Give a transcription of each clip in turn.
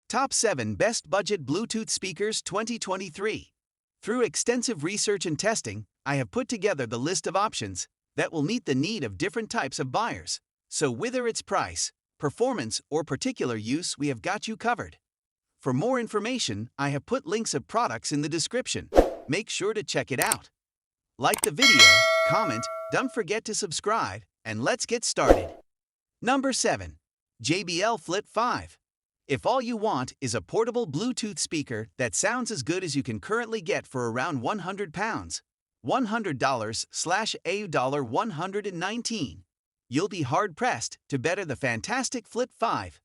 Top 7 Best Budget Bluetooth Speakers 2023. Through extensive research and testing, I have put together the list of options that will meet the need of different types of buyers. So whether it's price, performance, or particular use, we have got you covered. For more information, I have put links of products in the description. Make sure to check it out. Like the video, comment, don't forget to subscribe, and let's get started. Number 7. JBL Flip 5. If all you want is a portable Bluetooth speaker that sounds as good as you can currently get for around £100, $100/$119, you'll be hard-pressed to better the fantastic Flip 5.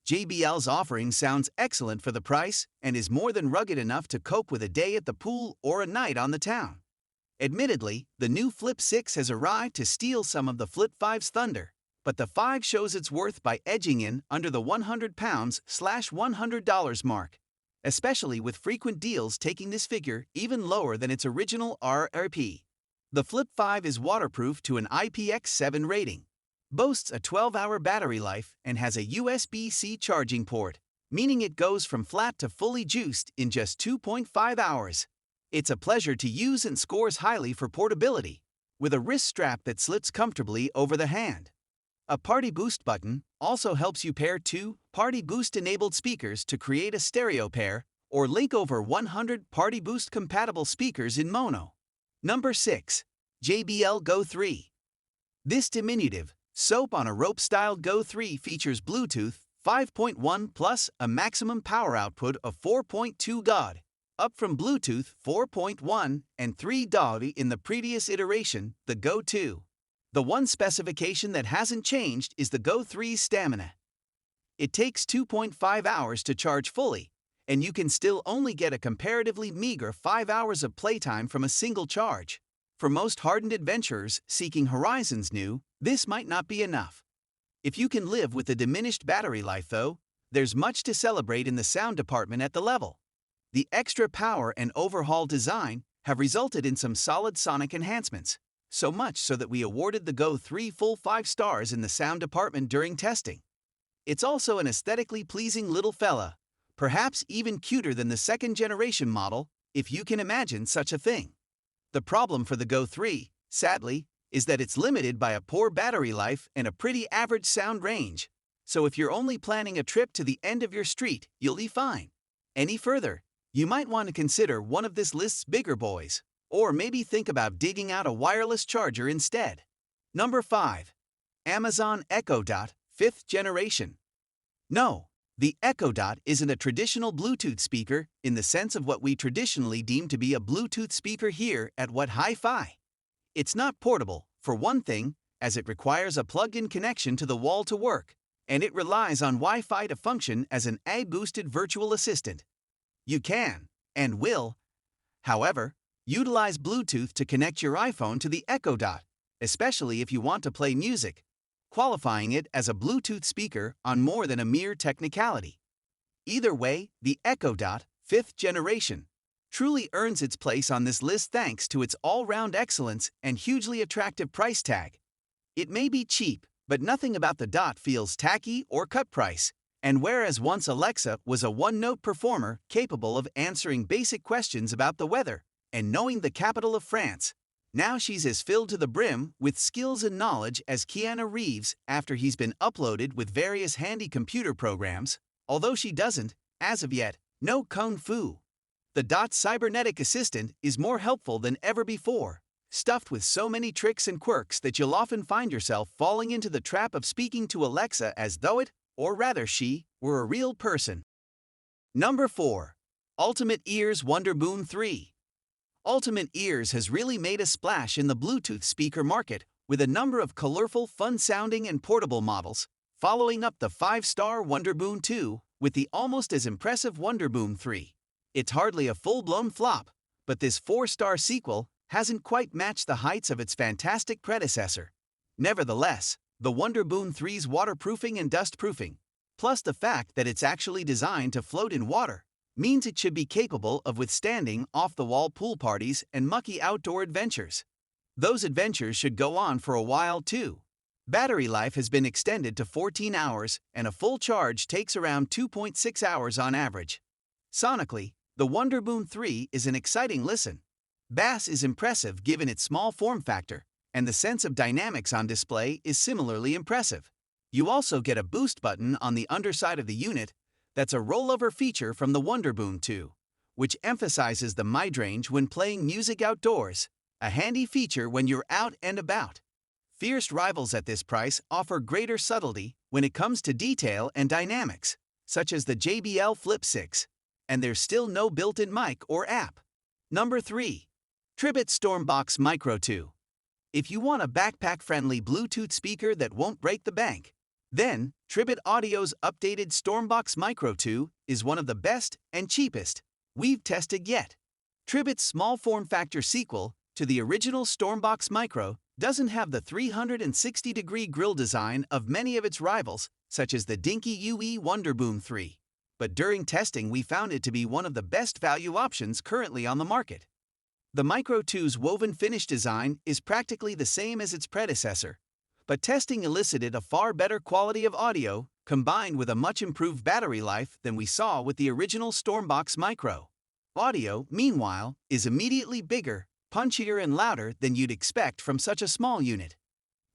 JBL's offering sounds excellent for the price and is more than rugged enough to cope with a day at the pool or a night on the town. Admittedly, the new Flip 6 has arrived to steal some of the Flip 5's thunder, but the 5 shows its worth by edging in under the £100/$100 mark, especially with frequent deals taking this figure even lower than its original RRP. The Flip 5 is waterproof to an IPX7 rating, boasts a 12-hour battery life, and has a USB-C charging port, meaning it goes from flat to fully juiced in just 2.5 hours. It's a pleasure to use and scores highly for portability, with a wrist strap that slips comfortably over the hand. A Party Boost button also helps you pair two Party Boost-enabled speakers to create a stereo pair, or link over 100 Party Boost-compatible speakers in mono. Number 6. JBL Go 3. This diminutive, soap-on-a-rope-styled Go 3 features Bluetooth 5.1 plus a maximum power output of 4.2 GOD, up from Bluetooth 4.1 and 3 GOD in the previous iteration, the Go 2. The one specification that hasn't changed is the Go 3's stamina. It takes 2.5 hours to charge fully, and you can still only get a comparatively meager 5 hours of playtime from a single charge. For most hardened adventurers seeking horizons new, this might not be enough. If you can live with the diminished battery life though, there's much to celebrate in the sound department at the level. The extra power and overhaul design have resulted in some solid sonic enhancements. So much so that we awarded the Go 3 full 5 stars in the sound department during testing. It's also an aesthetically pleasing little fella, perhaps even cuter than the second-generation model, if you can imagine such a thing. The problem for the Go 3, sadly, is that it's limited by a poor battery life and a pretty average sound range. So if you're only planning a trip to the end of your street, you'll be fine. Any further, you might want to consider one of this list's bigger boys. Or maybe think about digging out a wireless charger instead. Number 5. Amazon Echo Dot 5th Generation. No, the Echo Dot isn't a traditional Bluetooth speaker in the sense of what we traditionally deem to be a Bluetooth speaker here at What Hi-Fi. It's not portable, for one thing, as it requires a plug-in connection to the wall to work, and it relies on Wi-Fi to function as an AI-boosted virtual assistant. You can, and will, however, utilize Bluetooth to connect your iPhone to the Echo Dot, especially if you want to play music, qualifying it as a Bluetooth speaker on more than a mere technicality. Either way, the Echo Dot 5th Generation truly earns its place on this list thanks to its all-round excellence and hugely attractive price tag. It may be cheap, but nothing about the Dot feels tacky or cut price. And whereas once Alexa was a one-note performer capable of answering basic questions about the weather and knowing the capital of France, now she's as filled to the brim with skills and knowledge as Keanu Reeves after he's been uploaded with various handy computer programs, although she doesn't, as of yet, know Kung Fu. The Dot's cybernetic assistant is more helpful than ever before, stuffed with so many tricks and quirks that you'll often find yourself falling into the trap of speaking to Alexa as though it, or rather she, were a real person. Number 4. Ultimate Ears Wonderboom 3. Ultimate Ears has really made a splash in the Bluetooth speaker market with a number of colorful, fun-sounding and portable models, following up the 5-star Wonderboom 2 with the almost as impressive Wonderboom 3. It's hardly a full-blown flop, but this 4-star sequel hasn't quite matched the heights of its fantastic predecessor. Nevertheless, the Wonderboom 3's waterproofing and dustproofing, plus the fact that it's actually designed to float in water, means it should be capable of withstanding off-the-wall pool parties and mucky outdoor adventures. Those adventures should go on for a while too. Battery life has been extended to 14 hours, and a full charge takes around 2.6 hours on average. Sonically, the Wonderboom 3 is an exciting listen. Bass is impressive given its small form factor, and the sense of dynamics on display is similarly impressive. You also get a boost button on the underside of the unit that's a rollover feature from the Wonderboom 2, which emphasizes the mid-range when playing music outdoors, a handy feature when you're out and about. Fierce rivals at this price offer greater subtlety when it comes to detail and dynamics, such as the JBL Flip 6, and there's still no built-in mic or app. Number 3. Tribit Stormbox Micro 2. If you want a backpack-friendly Bluetooth speaker that won't break the bank, then Tribit Audio's updated Stormbox Micro 2 is one of the best and cheapest we've tested yet. Tribit's small form factor sequel to the original Stormbox Micro doesn't have the 360-degree grill design of many of its rivals, such as the dinky UE Wonderboom 3. But during testing we found it to be one of the best value options currently on the market. The Micro 2's woven finish design is practically the same as its predecessor, but testing elicited a far better quality of audio combined with a much improved battery life than we saw with the original Stormbox Micro. Audio, meanwhile, is immediately bigger, punchier and louder than you'd expect from such a small unit.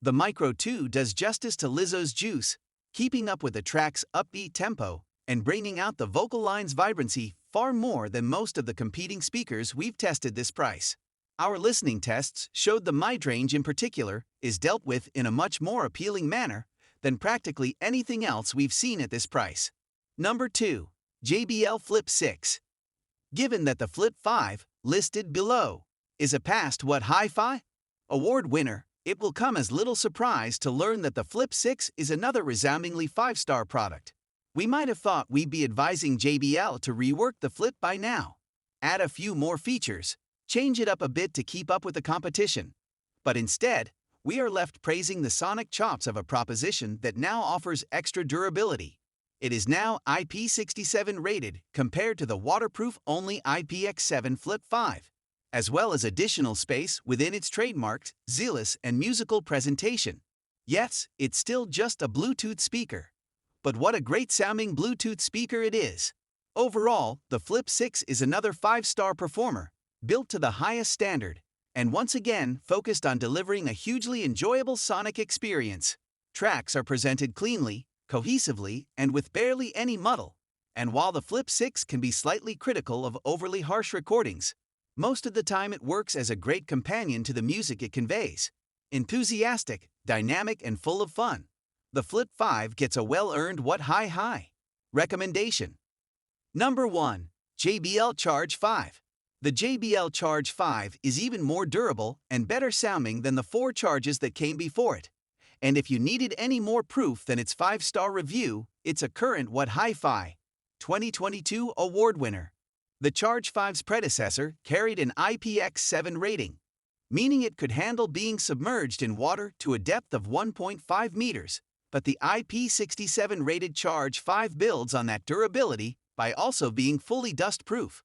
The Micro 2 does justice to Lizzo's juice, keeping up with the track's upbeat tempo and bringing out the vocal line's vibrancy far more than most of the competing speakers we've tested this price. Our listening tests showed the mid-range in particular is dealt with in a much more appealing manner than practically anything else we've seen at this price. Number 2. JBL Flip 6. Given that the Flip 5, listed below, is a past What Hi-Fi award winner, it will come as little surprise to learn that the Flip 6 is another resoundingly 5-star product. We might have thought we'd be advising JBL to rework the Flip by now, add a few more features, change it up a bit to keep up with the competition. But instead, we are left praising the sonic chops of a proposition that now offers extra durability. It is now IP67 rated compared to the waterproof-only IPX7 Flip 5, as well as additional space within its trademarked, zealous and musical presentation. Yes, it's still just a Bluetooth speaker. But what a great-sounding Bluetooth speaker it is! Overall, the Flip 6 is another 5-star performer, built to the highest standard, and once again focused on delivering a hugely enjoyable sonic experience. Tracks are presented cleanly, cohesively, and with barely any muddle. And while the Flip 6 can be slightly critical of overly harsh recordings, most of the time it works as a great companion to the music it conveys. Enthusiastic, dynamic, and full of fun, the Flip 5 gets a well-earned What Hi-Hi recommendation. Number 1. JBL Charge 5. The JBL Charge 5 is even more durable and better sounding than the 4 charges that came before it. And if you needed any more proof than its 5-star review, it's a current What Hi-Fi 2022 award winner. The Charge 5's predecessor carried an IPX7 rating, meaning it could handle being submerged in water to a depth of 1.5 meters. But the IP67 rated Charge 5 builds on that durability by also being fully dust-proof.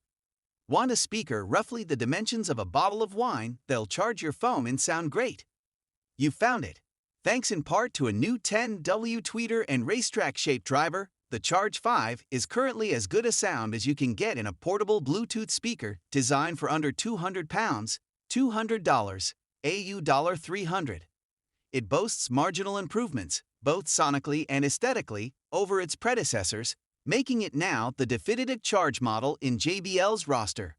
Want a speaker roughly the dimensions of a bottle of wine that'll charge your phone and sound great? You found it. Thanks in part to a new 10W tweeter and racetrack-shaped driver, the Charge 5 is currently as good a sound as you can get in a portable Bluetooth speaker designed for under £200, $200, AU $300. It boasts marginal improvements, both sonically and aesthetically, over its predecessors, making it now the definitive Charge model in JBL's roster.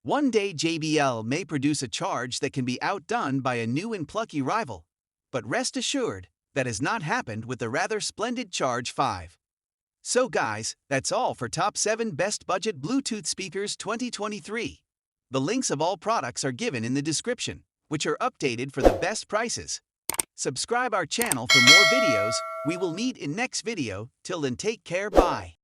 One day JBL may produce a Charge that can be outdone by a new and plucky rival, but rest assured, that has not happened with the rather splendid Charge 5. So guys, that's all for Top 7 Best Budget Bluetooth Speakers 2023. The links of all products are given in the description, which are updated for the best prices. Subscribe our channel for more videos. We will meet in next video. Till then, take care, bye.